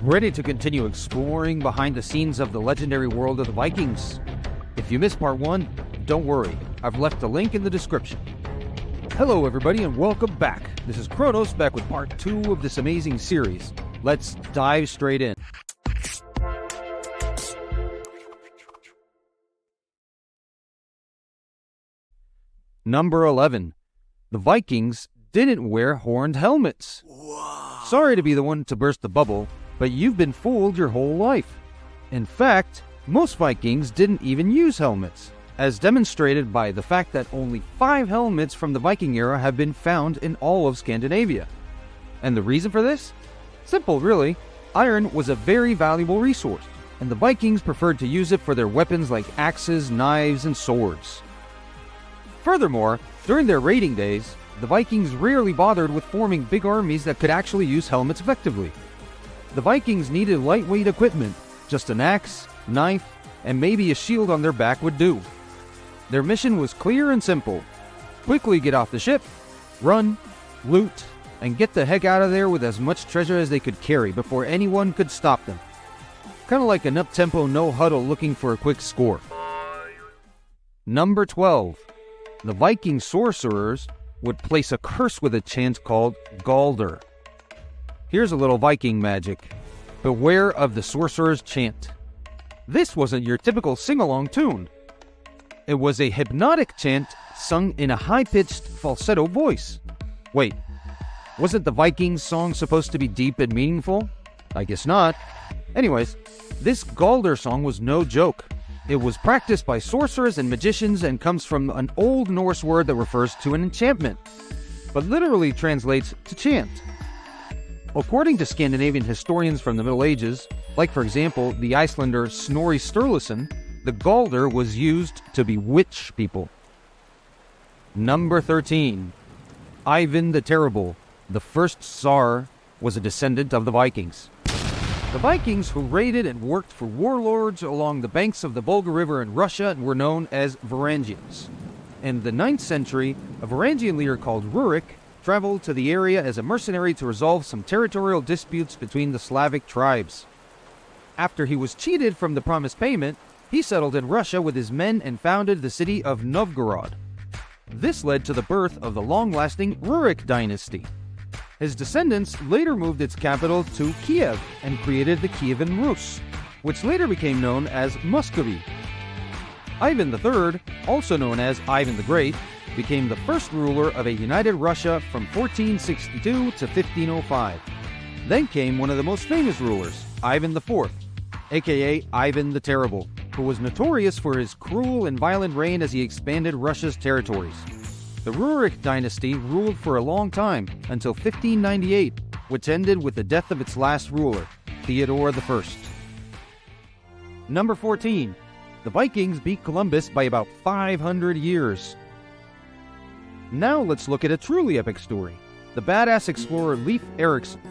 ready to continue exploring behind the scenes of the legendary world of the Vikings. If you missed part 1, don't worry, I've left a link in the description. Hello everybody and welcome back. This is Kronos back with part 2 of this amazing series. Let's dive straight in. Number 11. The Vikings didn't wear horned helmets. Whoa. Sorry to be the one to burst the bubble, but you've been fooled your whole life. In fact, most Vikings didn't even use helmets, as demonstrated by the fact that only 5 helmets from the Viking era have been found in all of Scandinavia. And the reason for this? Simple, really. Iron was a very valuable resource, and the Vikings preferred to use it for their weapons like axes, knives, and swords. Furthermore, during their raiding days, the Vikings rarely bothered with forming big armies that could actually use helmets effectively. The Vikings needed lightweight equipment, just an axe, knife, and maybe a shield on their back would do. Their mission was clear and simple. Quickly get off the ship, run, loot, and get the heck out of there with as much treasure as they could carry before anyone could stop them. Kind of like an up-tempo no-huddle looking for a quick score. Number 12. The Viking sorcerers would place a curse with a chant called Galder. Here's a little Viking magic. Beware of the sorcerer's chant. This wasn't your typical sing-along tune. It was a hypnotic chant sung in a high-pitched falsetto voice. Wait, wasn't the Vikings song supposed to be deep and meaningful? I guess not. Anyways, this Galder song was no joke. It was practiced by sorcerers and magicians and comes from an Old Norse word that refers to an enchantment, but literally translates to chant. According to Scandinavian historians from the Middle Ages, like for example the Icelander Snorri Sturluson, the Galder was used to bewitch people. Number 13. Ivan the Terrible, the first Tsar, was a descendant of the Vikings. The Vikings, who raided and worked for warlords along the banks of the Volga River in Russia, were known as Varangians. In the 9th century, a Varangian leader called Rurik traveled to the area as a mercenary to resolve some territorial disputes between the Slavic tribes. After he was cheated from the promised payment, he settled in Russia with his men and founded the city of Novgorod. This led to the birth of the long-lasting Rurik dynasty. His descendants later moved its capital to Kiev and created the Kievan Rus, which later became known as Muscovy. Ivan III, also known as Ivan the Great, became the first ruler of a united Russia from 1462 to 1505. Then came one of the most famous rulers, Ivan IV, aka Ivan the Terrible, who was notorious for his cruel and violent reign as he expanded Russia's territories. The Rurik dynasty ruled for a long time, until 1598, which ended with the death of its last ruler, Theodore I. Number 14. The Vikings beat Columbus by about 500 years. Now let's look at a truly epic story. The badass explorer Leif Erikson.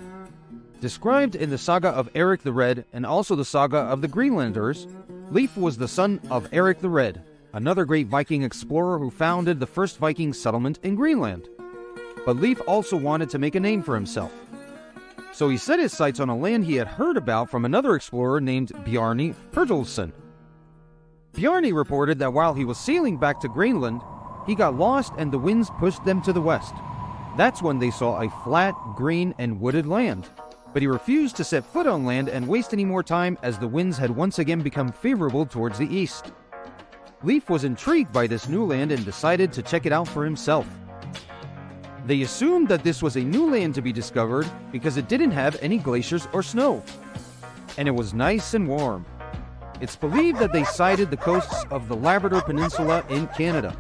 Described in the saga of Eric the Red and also the saga of the Greenlanders, Leif was the son of Eric the Red, another great Viking explorer who founded the first Viking settlement in Greenland. But Leif also wanted to make a name for himself. So he set his sights on a land he had heard about from another explorer named Bjarni Pertilsson. Bjarni reported that while he was sailing back to Greenland, he got lost and the winds pushed them to the west. That's when they saw a flat, green, and wooded land. But he refused to set foot on land and waste any more time as the winds had once again become favorable towards the east. Leif was intrigued by this new land and decided to check it out for himself. They assumed that this was a new land to be discovered because it didn't have any glaciers or snow, and it was nice and warm. It's believed that they sighted the coasts of the Labrador Peninsula in Canada.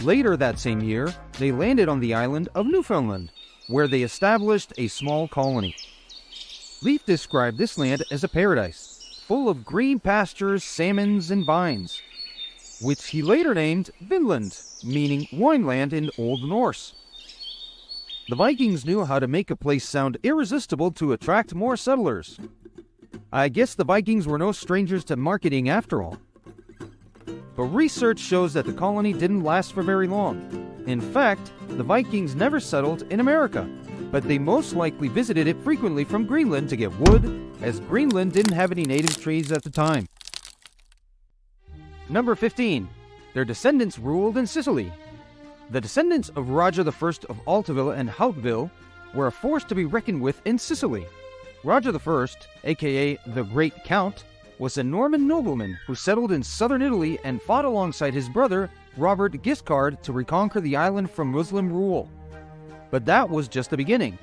Later that same year, they landed on the island of Newfoundland, where they established a small colony. Leif described this land as a paradise, full of green pastures, salmons, and vines, which he later named Vinland, meaning wineland in Old Norse. The Vikings knew how to make a place sound irresistible to attract more settlers. I guess the Vikings were no strangers to marketing after all. But research shows that the colony didn't last for very long. In fact, the Vikings never settled in America. but they most likely visited it frequently from Greenland to get wood, as Greenland didn't have any native trees at the time. Number 15. Their descendants ruled in Sicily. The descendants of Roger I of Altaville and Hauteville were a force to be reckoned with in Sicily. Roger I, aka the Great Count, was a Norman nobleman who settled in southern Italy and fought alongside his brother Robert Guiscard to reconquer the island from Muslim rule. But that was just the beginning.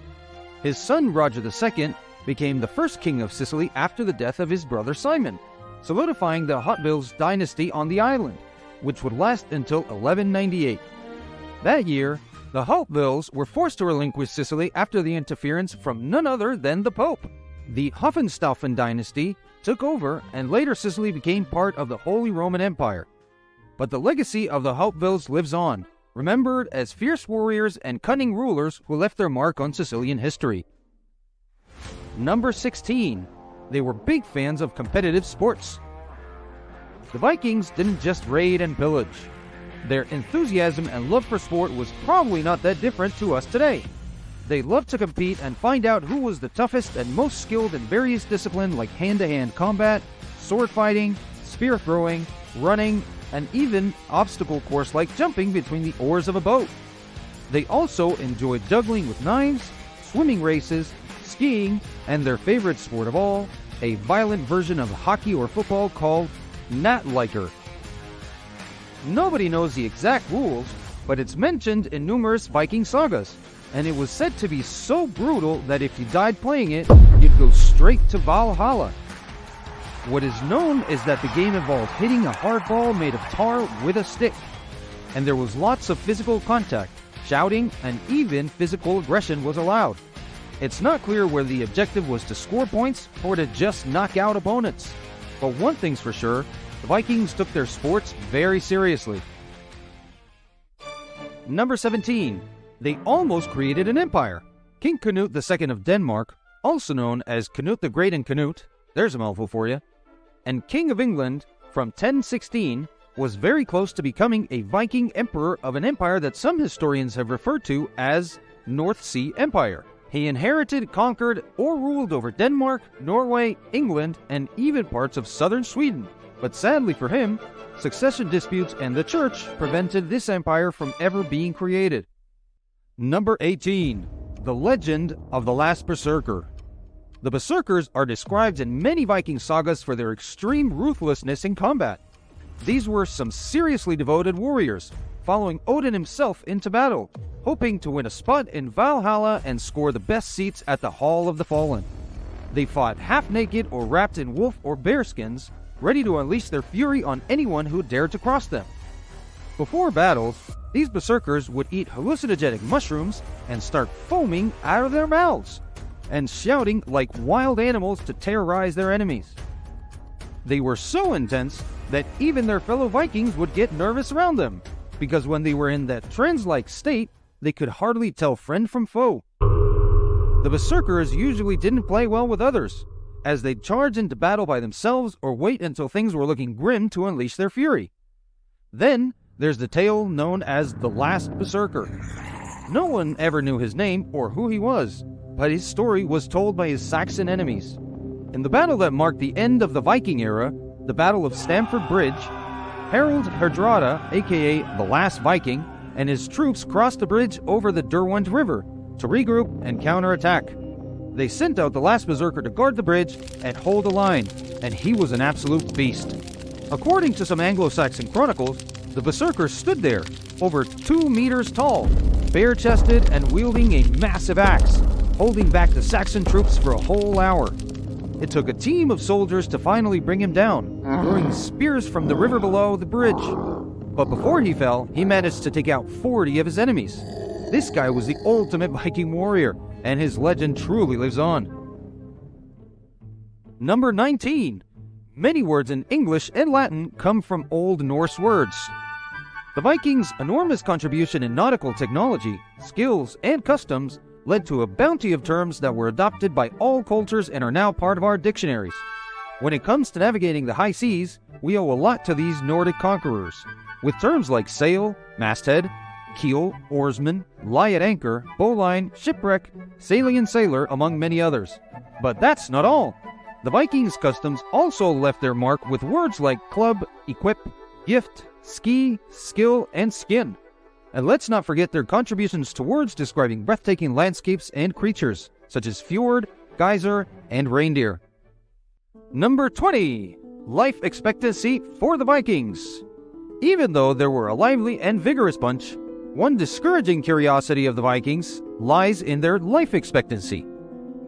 His son Roger II became the first king of Sicily after the death of his brother Simon, solidifying the Hautevilles dynasty on the island, which would last until 1198. That year, the Hautevilles were forced to relinquish Sicily after the interference from none other than the Pope. The Hohenstaufen dynasty took over, and later Sicily became part of the Holy Roman Empire. But the legacy of the Hautevilles lives on, remembered as fierce warriors and cunning rulers who left their mark on Sicilian history. Number 16. They were big fans of competitive sports. The Vikings didn't just raid and pillage. Their enthusiasm and love for sport was probably not that different to us today. They loved to compete and find out who was the toughest and most skilled in various disciplines like hand-to-hand combat, sword fighting, spear throwing, running, and even obstacle course like jumping between the oars of a boat. They also enjoyed juggling with knives, swimming races, skiing, and their favorite sport of all, a violent version of hockey or football called Natliker. Nobody knows the exact rules, but it's mentioned in numerous Viking sagas, and it was said to be so brutal that if you died playing it, you'd go straight to Valhalla. What is known is that the game involved hitting a hard ball made of tar with a stick, and there was lots of physical contact, shouting, and even physical aggression was allowed. It's not clear whether the objective was to score points or to just knock out opponents. But one thing's for sure, the Vikings took their sports very seriously. Number 17. They almost created an empire. King Canute II of Denmark, also known as Canute the Great and Canute, there's a mouthful for you, and King of England from 1016, was very close to becoming a Viking emperor of an empire that some historians have referred to as North Sea Empire. He inherited, conquered, or ruled over Denmark, Norway, England, and even parts of southern Sweden. But sadly for him, succession disputes and the church prevented this empire from ever being created. Number 18. The Legend of the Last Berserker. The Berserkers are described in many Viking sagas for their extreme ruthlessness in combat. These were some seriously devoted warriors, following Odin himself into battle, hoping to win a spot in Valhalla and score the best seats at the Hall of the Fallen. They fought half-naked or wrapped in wolf or bear skins, ready to unleash their fury on anyone who dared to cross them. Before battles, these berserkers would eat hallucinogenic mushrooms and start foaming out of their mouths, and shouting like wild animals to terrorize their enemies. They were so intense that even their fellow Vikings would get nervous around them, because when they were in that trance-like state, they could hardly tell friend from foe. The berserkers usually didn't play well with others, as they'd charge into battle by themselves or wait until things were looking grim to unleash their fury. Then, there's the tale known as the Last Berserker. No one ever knew his name or who he was, but his story was told by his Saxon enemies. In the battle that marked the end of the Viking era, the Battle of Stamford Bridge, Harold Hardrada, aka the Last Viking, and his troops crossed the bridge over the Derwent River to regroup and counterattack. They sent out the last berserker to guard the bridge and hold the line, and he was an absolute beast. According to some Anglo-Saxon chronicles, the berserker stood there, over 2 meters tall, bare-chested and wielding a massive axe, holding back the Saxon troops for a whole hour. It took a team of soldiers to finally bring him down, throwing spears from the river below the bridge. But before he fell, he managed to take out 40 of his enemies. This guy was the ultimate Viking warrior, and his legend truly lives on. Number 19. Many words in English and Latin come from Old Norse words. The Vikings' enormous contribution in nautical technology, skills, and customs led to a bounty of terms that were adopted by all cultures and are now part of our dictionaries. When it comes to navigating the high seas, we owe a lot to these Nordic conquerors, with terms like sail, masthead, keel, oarsman, lie at anchor, bowline, shipwreck, sailing and sailor, among many others. But that's not all. The Vikings' customs also left their mark with words like club, equip, gift, ski, skill, and skin. And let's not forget their contributions to words describing breathtaking landscapes and creatures, such as fjord, geyser, and reindeer. Number 20. Life expectancy for the Vikings. Even though they were a lively and vigorous bunch, one discouraging curiosity of the Vikings lies in their life expectancy.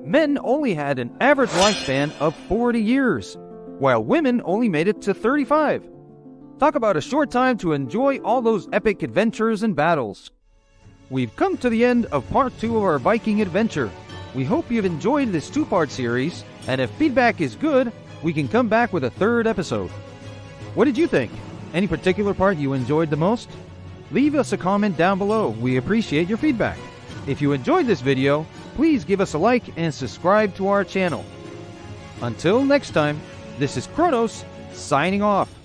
Men only had an average lifespan of 40 years, while women only made it to 35. Talk about a short time to enjoy all those epic adventures and battles. We've come to the end of part 2 of our Viking adventure. We hope you've enjoyed this 2-part series, and if feedback is good, we can come back with a 3rd episode. What did you think? Any particular part you enjoyed the most? Leave us a comment down below. We appreciate your feedback. If you enjoyed this video, please give us a like and subscribe to our channel. Until next time, this is Kronos, signing off.